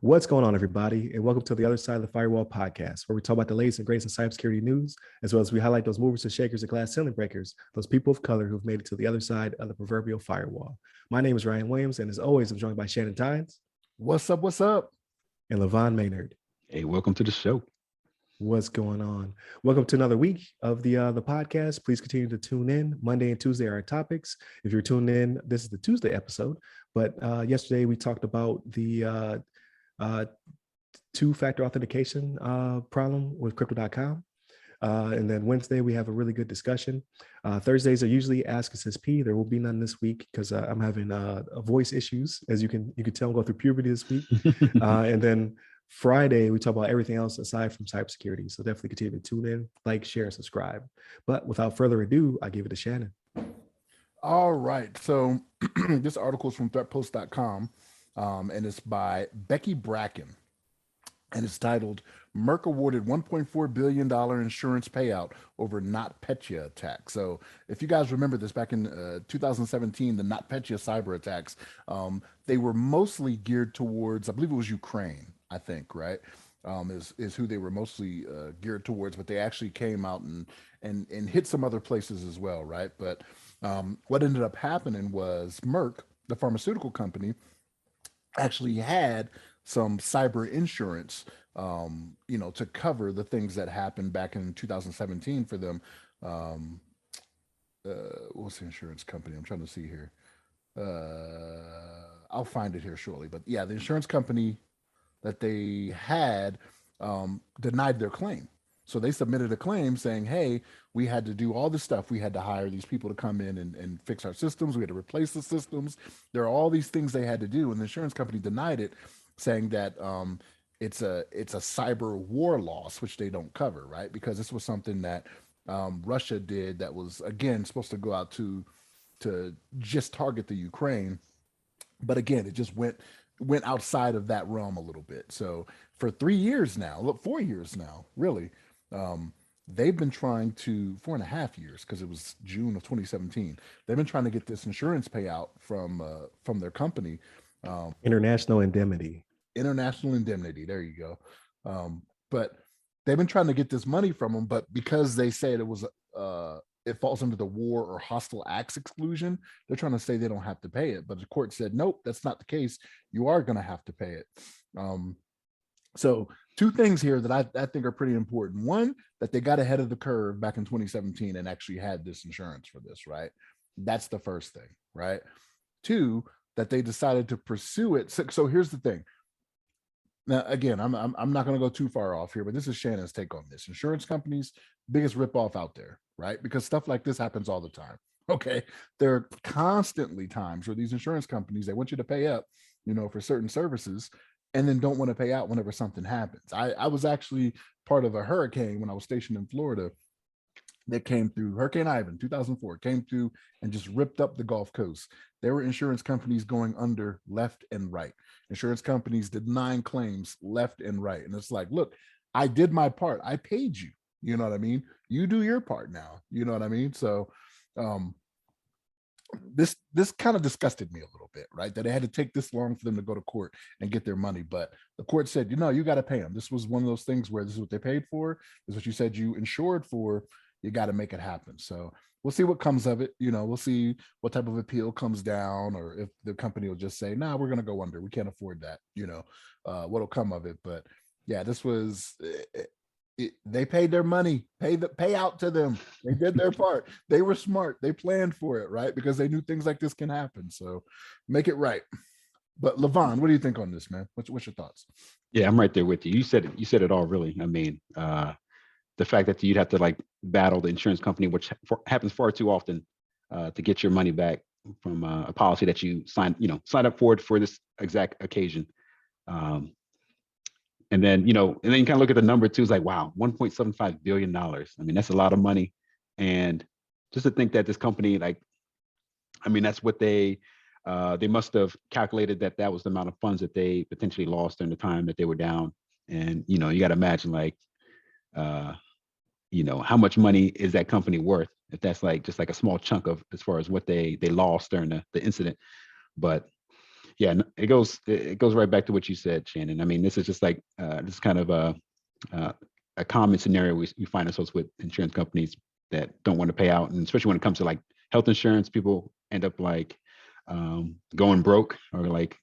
What's going on, everybody, and welcome to the Other Side of the Firewall podcast, where we talk about the latest and greatest in cybersecurity news, as well as we highlight those movers and shakers and glass ceiling breakers, those people of color who've made it to the other side of the proverbial firewall. My name is Ryan Williams, and as always, I'm joined by Shannon Tynes. What's up? What's up? And LeVon Maynard. Hey, welcome to the show. What's going on? Welcome to another week of the podcast. Please continue to tune in. Monday and Tuesday are our topics. If you're tuned in, this is the Tuesday episode. But yesterday we talked about the two-factor authentication problem with crypto.com. And then Wednesday we have a really good discussion. Thursdays are usually Ask Us SP. There will be none this week because I'm having voice issues, as you can tell. I'm going through puberty this week. And then Friday, we talk about everything else aside from cybersecurity. So definitely continue to tune in, like, share, and subscribe. But without further ado, I give it to Shannon. All right. So this article is from threatpost.com, and it's by Becky Bracken. And it's titled, Merck awarded $1.4 billion insurance payout over NotPetya attack. So if you guys remember this, back in 2017, the NotPetya cyber attacks, they were mostly geared towards, I believe it was Ukraine, I think, right? Is who they were mostly geared towards, but they actually came out and hit some other places as well, right? But what ended up happening was Merck, the pharmaceutical company, actually had some cyber insurance, to cover the things that happened back in 2017 for them. What's the insurance company? I'm trying to see here. I'll find it here shortly. But yeah, the insurance company that they had denied their claim. So they submitted a claim saying, hey, we had to do all this stuff. We had to hire these people to come in and fix our systems. We had to replace the systems. There are all these things they had to do. And the insurance company denied it, saying that it's a cyber war loss, which they don't cover, right? Because this was something that Russia did that was, again, supposed to go out to just target the Ukraine. But again, it just went outside of that realm a little bit. So for 4 years now, really, they've been trying to, 4.5 years, because it was June of 2017. They've been trying to get this insurance payout from their company. International Indemnity. There you go. But they've been trying to get this money from them, but because they said it falls under the war or hostile acts exclusion, they're trying to say they don't have to pay it. But the court said, nope, that's not the case. You are going to have to pay it. So two things here that I think are pretty important. One, that they got ahead of the curve back in 2017 and actually had this insurance for this, right? That's the first thing, right? Two, that they decided to pursue it. So here's the thing. Now, again, I'm not going to go too far off here, but this is Shannon's take on this. Insurance companies, biggest ripoff out there, right? Because stuff like this happens all the time. Okay, there are constantly times where these insurance companies, they want you to pay up, for certain services, and then don't want to pay out whenever something happens. I was actually part of a hurricane when I was stationed in Florida that came through. Hurricane Ivan, 2004, came through and just ripped up the Gulf Coast. There were insurance companies going under left and right. Insurance companies denying claims left and right. And it's like, look, I did my part. I paid you. You know what I mean? You do your part now. You know what I mean? So this kind of disgusted me a little bit, right? That it had to take this long for them to go to court and get their money. But the court said, you got to pay them. This was one of those things where this is what they paid for. This is what you said you insured for. You got to make it happen. So we'll see what comes of it. We'll see what type of appeal comes down, or if the company will just say, nah, we're going to go under. We can't afford that, what'll come of it. But yeah, this was, they paid their money, pay out to them. They did their part. They were smart. They planned for it, right? Because they knew things like this can happen. So make it right. But LeVon, what do you think on this, man? What's your thoughts? Yeah, I'm right there with you. You said it all, really. I mean, the fact that you'd have to battle the insurance company, which happens far too often, to get your money back from a policy that you signed up for this exact occasion. And then you kind of look at the number too. It's like, wow, $1.75 billion. I mean, that's a lot of money. And just to think that this company, that's what they must have calculated that was the amount of funds that they potentially lost during the time that they were down. And, you got to imagine how much money is that company worth if that's just a small chunk of as far as what they lost during the incident. But yeah, it goes right back to what you said, Shannon. I mean, this is just like this kind of a common scenario we find ourselves with insurance companies that don't want to pay out, and especially when it comes to like health insurance, people end up like going broke or like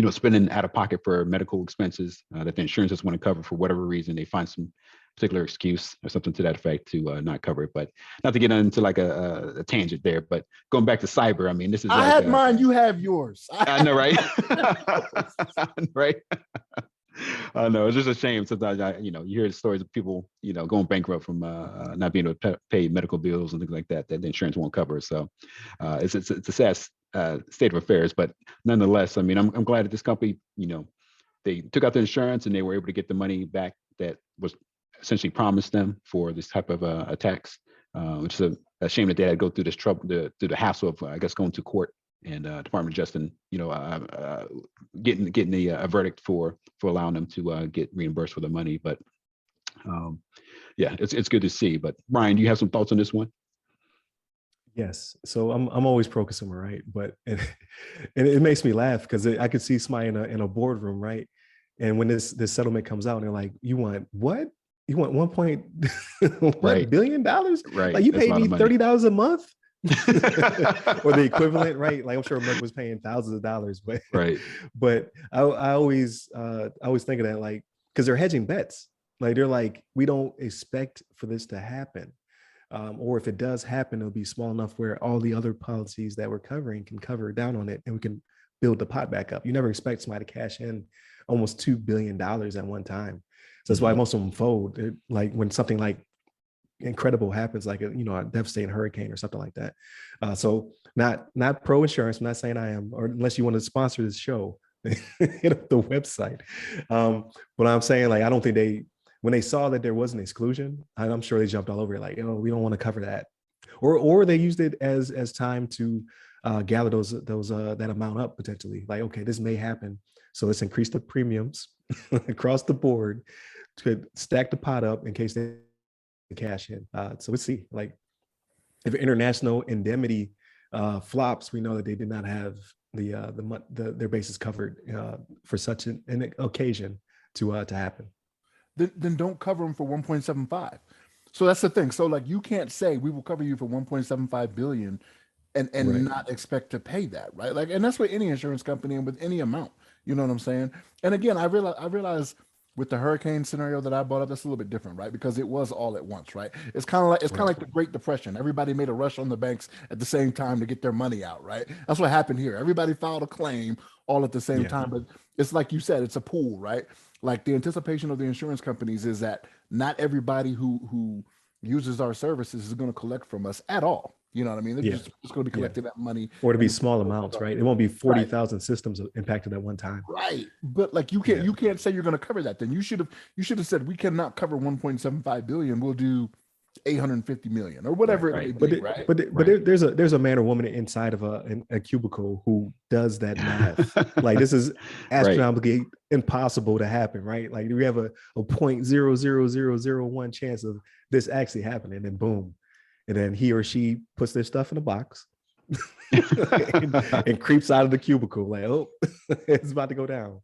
spending out of pocket for medical expenses that the insurance just want to cover for whatever reason. They find some particular excuse or something to that effect to not cover it. But not to get into like a tangent there, but going back to cyber, I mean, this is I like had mine, you have yours. I know, right? Right. I know, it's just a shame sometimes. You hear the stories of people, going bankrupt from not being able to pay medical bills and things like that the insurance won't cover. So it's a sad state of affairs. But nonetheless, I mean, I'm glad that this company, they took out the insurance and they were able to get the money back that was essentially promised them for this type of attacks, which is a shame that they had to go through this trouble, through the hassle of, I guess, going to court and Department of Justice, getting a verdict for allowing them to get reimbursed for the money. But yeah, it's good to see. But Brian, do you have some thoughts on this one? Yes. So I'm always pro-consumer, right? But and it makes me laugh because I could see somebody in a boardroom, right? And when this settlement comes out, and they're like, "You want what? You want $1 billion? Right. Like you pay me $30 a month?" Or the equivalent, right? Like I'm sure Merck was paying thousands of dollars, but right. But I always think of that, like, because they're hedging bets. Like they're like, we don't expect for this to happen, or if it does happen, it'll be small enough where all the other policies that we're covering can cover down on it, and we can build the pot back up. You never expect somebody to cash in almost $2 billion at one time. So that's why most of them fold. Like when something like incredible happens, like a devastating hurricane or something like that. So not pro insurance. I'm not saying I am, or unless you want to sponsor this show, hit up the website. But I'm saying, like, I don't think when they saw that there was an exclusion, I'm sure they jumped all over it, like, we don't want to cover that, or they used it as time to gather that amount up potentially. Like, okay, this may happen, so let's increase the premiums across the board to stack the pot up in case they cash in. So let's see, like, if international indemnity flops, we know that they did not have their bases covered for such an occasion to happen. Then don't cover them for 1.75. So that's the thing. So like, you can't say we will cover you for 1.75 billion and right. not expect to pay that, right? Like, and that's with any insurance company and with any amount. You know what I'm saying? And again, I realize with the hurricane scenario that I brought up, that's a little bit different, right? Because it was all at once, right? It's kind of like the Great Depression. Everybody made a rush on the banks at the same time to get their money out, right? That's what happened here. Everybody filed a claim all at the same time, but it's like you said, it's a pool, right? Like the anticipation of the insurance companies is that not everybody who uses our services is going to collect from us at all. You know what I mean? They're just going to be collecting that money. Or to be small amounts, right? It won't be 40,000 systems impacted at one time. Right. But like, you can't say you're going to cover that. Then you should have said, we cannot cover 1.75 billion. We'll do 850 million or whatever it may be, right? But there's a man or woman inside of a cubicle who does that math. Like, this is astronomically impossible to happen, right? Like, we have a 0.00001 chance of this actually happening, and boom. And then he or she puts their stuff in a box and creeps out of the cubicle, like, oh, it's about to go down.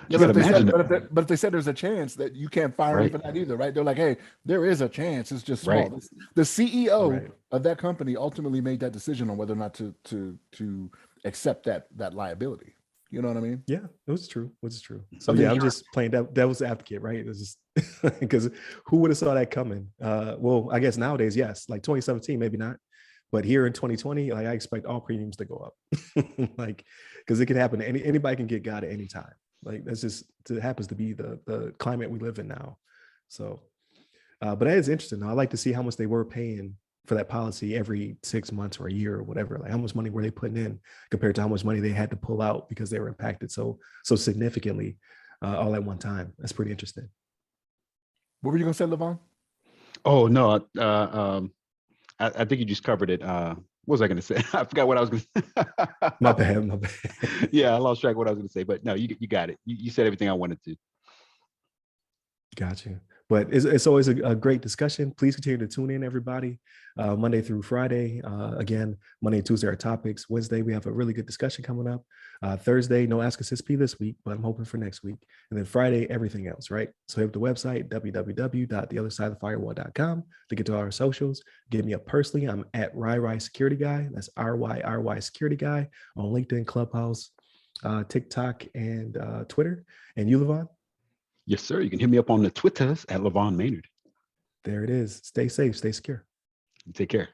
Yeah, but if they said there's a chance, that you can't fire them for that either, right? They're like, hey, there is a chance, it's just small. The CEO of that company ultimately made that decision on whether or not to accept that liability. You know what I mean? Yeah, it was true. So I'm just playing devil's advocate, right? It's just because who would have saw that coming? Well, I guess nowadays, yes. Like 2017, maybe not, but here in 2020, like, I expect all premiums to go up, like, because it can happen. Anybody can get God at any time. Like, that's just, it happens to be the climate we live in now. So, but that is interesting. I like to see how much they were paying for that policy every 6 months or a year or whatever. Like, how much money were they putting in compared to how much money they had to pull out because they were impacted so significantly all at one time. That's pretty interesting. What were you gonna say, LeVon? Oh no, I think you just covered it. What was I gonna say? I forgot what I was gonna say. My bad. Yeah, I lost track of what I was gonna say, but no, you got it. You said everything I wanted to. Gotcha. But it's always a great discussion. Please continue to tune in, everybody. Monday through Friday. Again, Monday and Tuesday are topics. Wednesday, we have a really good discussion coming up. Thursday, no Ask Us SP this week, but I'm hoping for next week. And then Friday, everything else, right? So hit the website, www.theothersideofthefirewall.com to get to our socials. Get me up personally. I'm at RyRy Security Guy. That's RYRY Security Guy on LinkedIn, Clubhouse, TikTok, and Twitter. And you, LeVon? Yes, sir. You can hit me up on the Twitters at LeVon Maynard. There it is. Stay safe, stay secure. Take care.